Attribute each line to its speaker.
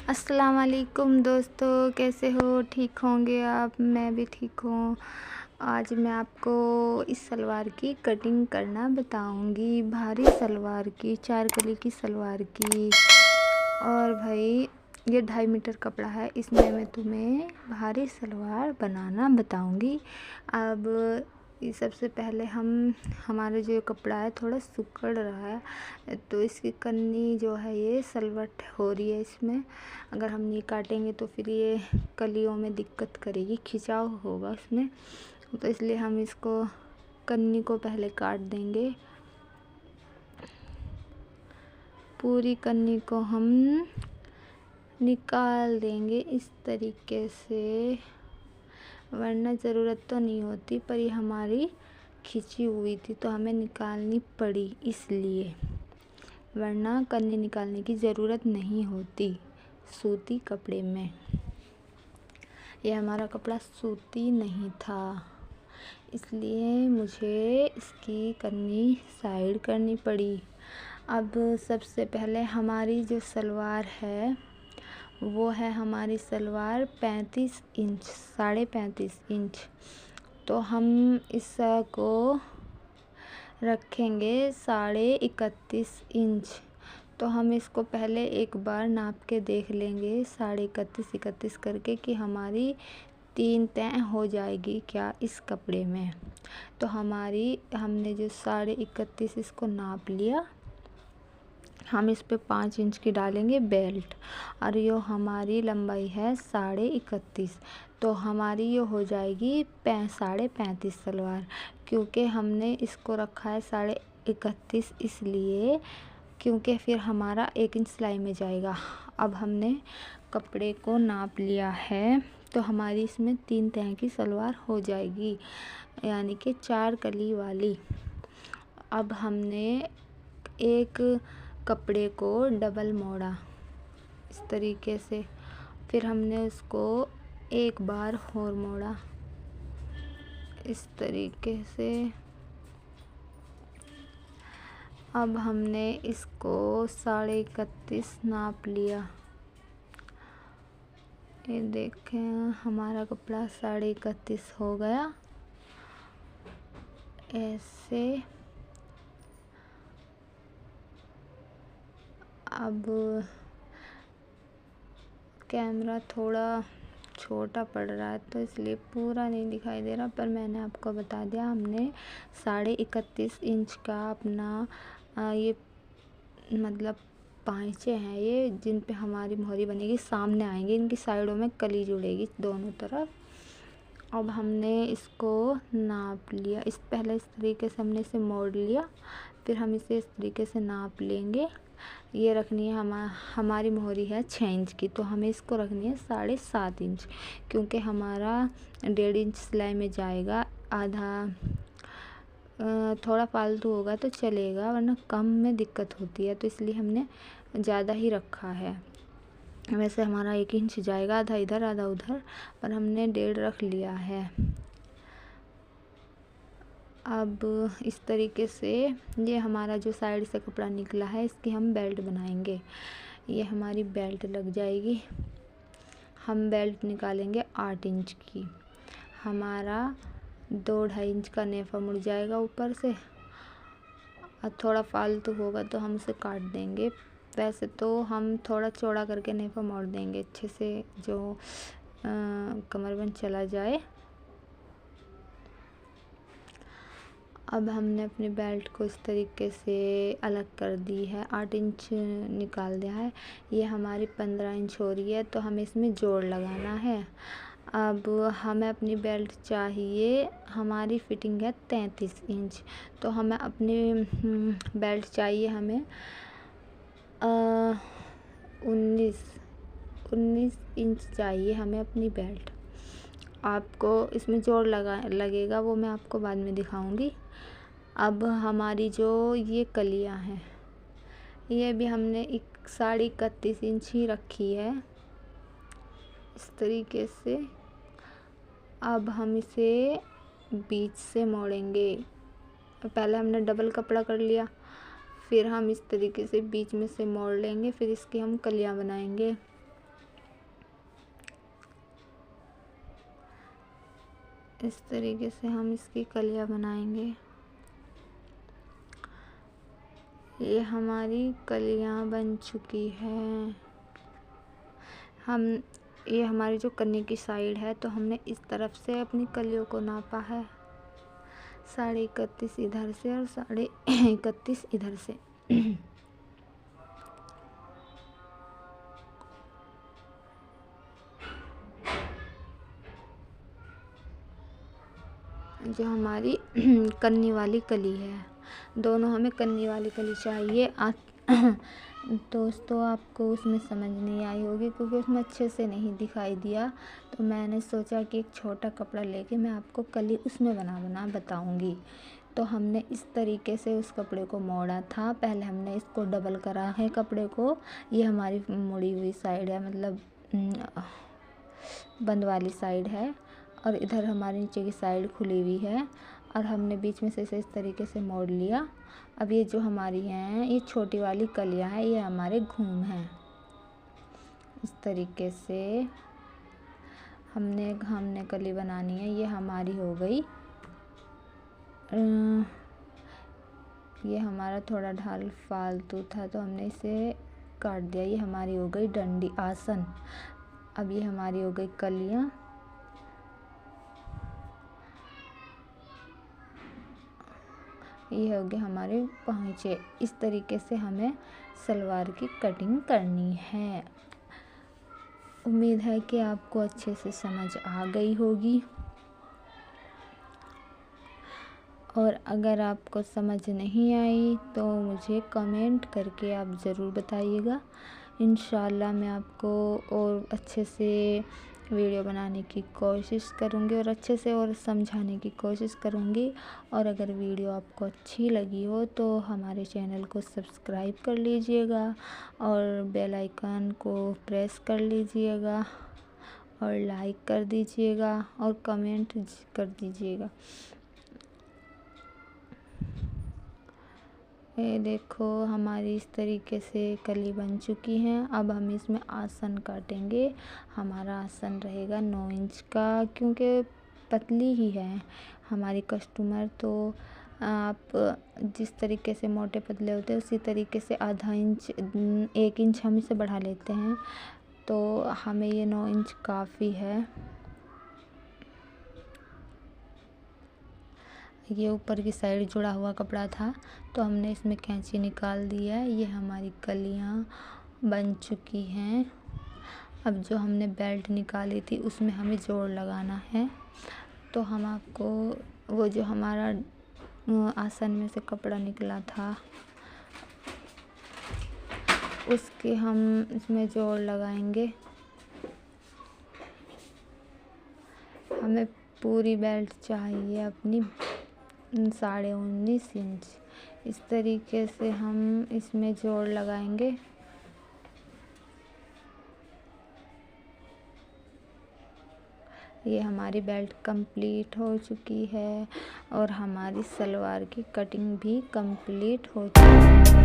Speaker 1: अस्सलाम वालेकुम दोस्तों, कैसे हो? ठीक होंगे आप? मैं भी ठीक हूँ। आज मैं आपको इस सलवार की कटिंग करना बताऊंगी, भारी सलवार की, 4 कली की सलवार की। और भाई ये 2.5 मीटर कपड़ा है, इसमें मैं तुम्हें भारी सलवार बनाना बताऊंगी। अब सबसे पहले हमारा जो कपड़ा है थोड़ा सिकुड़ रहा है, तो इसकी कन्नी जो है ये सलवट हो रही है। इसमें अगर हम नहीं काटेंगे तो फिर ये कलियों में दिक्कत करेगी, खिंचाव होगा उसमें। तो इसलिए हम इसको कन्नी को पहले काट देंगे। पूरी कन्नी को हम निकाल देंगे इस तरीके से, वरना ज़रूरत तो नहीं होती, पर ये हमारी खिंची हुई थी तो हमें निकालनी पड़ी इसलिए, वरना कन्नी निकालने की ज़रूरत नहीं होती सूती कपड़े में। ये हमारा कपड़ा सूती नहीं था, इसलिए मुझे इसकी कन्नी साइड करनी पड़ी। अब सबसे पहले हमारी जो सलवार है वो है हमारी सलवार 35 इंच, 35.5 इंच। तो हम इसको रखेंगे 31.5 इंच। तो हम इसको पहले एक बार नाप के देख लेंगे 31.5 करके कि हमारी 3 तय हो जाएगी क्या इस कपड़े में। तो हमने जो 31.5 इसको नाप लिया, हम इस पे 5 इंच की डालेंगे बेल्ट, और ये हमारी लंबाई है 31.5। तो हमारी ये हो जाएगी 35.5 सलवार। क्योंकि हमने इसको रखा है 31.5 इसलिए क्योंकि फिर हमारा 1 इंच सिलाई में जाएगा। अब हमने कपड़े को नाप लिया है तो हमारी इसमें 3 तह की सलवार हो जाएगी, यानी कि 4 कली वाली। अब हमने एक कपड़े को डबल मोड़ा इस तरीके से, फिर हमने उसको एक बार और मोड़ा इस तरीके से। अब हमने इसको 31.5 नाप लिया। ये देखें हमारा कपड़ा 31.5 हो गया ऐसे। अब कैमरा थोड़ा छोटा पड़ रहा है तो इसलिए पूरा नहीं दिखाई दे रहा, पर मैंने आपको बता दिया हमने 31.5 इंच का अपना ये मतलब पाँचे हैं ये, जिन पे हमारी मोहरी बनेगी, सामने आएंगे, इनकी साइडों में कली जुड़ेगी दोनों तरफ। अब हमने इसको नाप लिया, इस तरीके से हमने इसे मोड़ लिया, फिर हम इसे इस तरीके से नाप लेंगे। ये रखनी है हमारी मोहरी है 6 इंच की, तो हमें इसको रखनी है 7.5 इंच, क्योंकि हमारा 1.5 इंच सिलाई में जाएगा। आधा थोड़ा फालतू होगा तो चलेगा, वरना कम में दिक्कत होती है, तो इसलिए हमने ज़्यादा ही रखा है। वैसे हमारा 1 इंच जाएगा, आधा इधर आधा उधर, पर हमने 1.5 रख लिया है। अब इस तरीके से ये हमारा जो साइड से कपड़ा निकला है इसकी हम बेल्ट बनाएंगे। ये हमारी बेल्ट लग जाएगी। हम बेल्ट निकालेंगे 8 इंच की। हमारा 2-2.5 इंच का नेफा मुड़ जाएगा ऊपर से, और थोड़ा फालतू होगा तो हम उसे काट देंगे। वैसे तो हम थोड़ा चौड़ा करके नेफा मोड़ देंगे अच्छे से, जो कमरबंद चला जाए। अब हमने अपनी बेल्ट को इस तरीके से अलग कर दी है, 8 इंच निकाल दिया है। ये हमारी 15 इंच हो रही है, तो हमें इसमें जोड़ लगाना है। अब हमें अपनी बेल्ट चाहिए, हमारी फिटिंग है 33 इंच, तो हमें अपनी बेल्ट चाहिए हमें 19 इंच चाहिए हमें अपनी बेल्ट। आपको इसमें जोड़ लगेगा, वो मैं आपको बाद में दिखाऊंगी। अब हमारी जो ये कलियां हैं, ये भी हमने 31.5 इंच ही रखी है इस तरीके से। अब हम इसे बीच से मोड़ेंगे। पहले हमने डबल कपड़ा कर लिया, फिर हम इस तरीके से बीच में से मोड़ लेंगे, फिर इसकी हम कलियां बनाएंगे। इस तरीके से हम इसकी कलियां बनाएंगे। ये हमारी कलियां बन चुकी है। ये हमारी जो कन्नी की साइड है, तो हमने इस तरफ से अपनी कलियों को नापा है, 31.5 इधर से और 31.5 इधर से। जो हमारी कन्नी वाली कली है, दोनों हमें कन्नी वाली कली चाहिए। दोस्तों, आपको उसमें समझ नहीं आई होगी क्योंकि उसमें अच्छे से नहीं दिखाई दिया, तो मैंने सोचा कि एक छोटा कपड़ा लेके मैं आपको कली उसमें बना बताऊंगी। तो हमने इस तरीके से उस कपड़े को मोड़ा था। पहले हमने इसको डबल करा है कपड़े को। ये हमारी मुड़ी हुई साइड है, मतलब बंद वाली साइड है, और इधर हमारे नीचे की साइड खुली हुई है, और हमने बीच में से इसे इस तरीके से मोड़ लिया। अब ये जो हमारी हैं, ये छोटी वाली कलियां हैं, ये हमारे घूम हैं। इस तरीके से हमने कली बनानी है। ये हमारी हो गई। ये हमारा थोड़ा ढाल फालतू था तो हमने इसे काट दिया। ये हमारी हो गई डंडी आसन। अब ये हमारी हो गई कलियां। ये हो गए हमारे पहुँचे। इस तरीके से हमें सलवार की कटिंग करनी है। उम्मीद है कि आपको अच्छे से समझ आ गई होगी, और अगर आपको समझ नहीं आई तो मुझे कमेंट करके आप ज़रूर बताइएगा। इंशाल्लाह मैं आपको और अच्छे से वीडियो बनाने की कोशिश करूँगी और अच्छे से और समझाने की कोशिश करूँगी। और अगर वीडियो आपको अच्छी लगी हो तो हमारे चैनल को सब्सक्राइब कर लीजिएगा और बेल आइकन को प्रेस कर लीजिएगा और लाइक कर दीजिएगा और कमेंट कर दीजिएगा। ये देखो, हमारी इस तरीके से कली बन चुकी हैं। अब हम इसमें आसन काटेंगे। हमारा आसन रहेगा 9 इंच का, क्योंकि पतली ही है हमारी कस्टमर। तो आप जिस तरीके से मोटे पतले होते हैं उसी तरीके से आधा इंच 1 इंच हम इसे बढ़ा लेते हैं। तो हमें ये 9 इंच काफ़ी है। ये ऊपर की साइड जुड़ा हुआ कपड़ा था तो हमने इसमें कैंची निकाल दी है। ये हमारी कलियां बन चुकी हैं। अब जो हमने बेल्ट निकाली थी उसमें हमें जोड़ लगाना है। तो हम आपको वो जो हमारा आसन में से कपड़ा निकला था उसके हम इसमें जोड़ लगाएंगे। हमें पूरी बेल्ट चाहिए अपनी 19.5 इंच। इस तरीके से हम इसमें जोड़ लगाएंगे। ये हमारी बेल्ट कंप्लीट हो चुकी है और हमारी सलवार की कटिंग भी कंप्लीट हो चुकी है।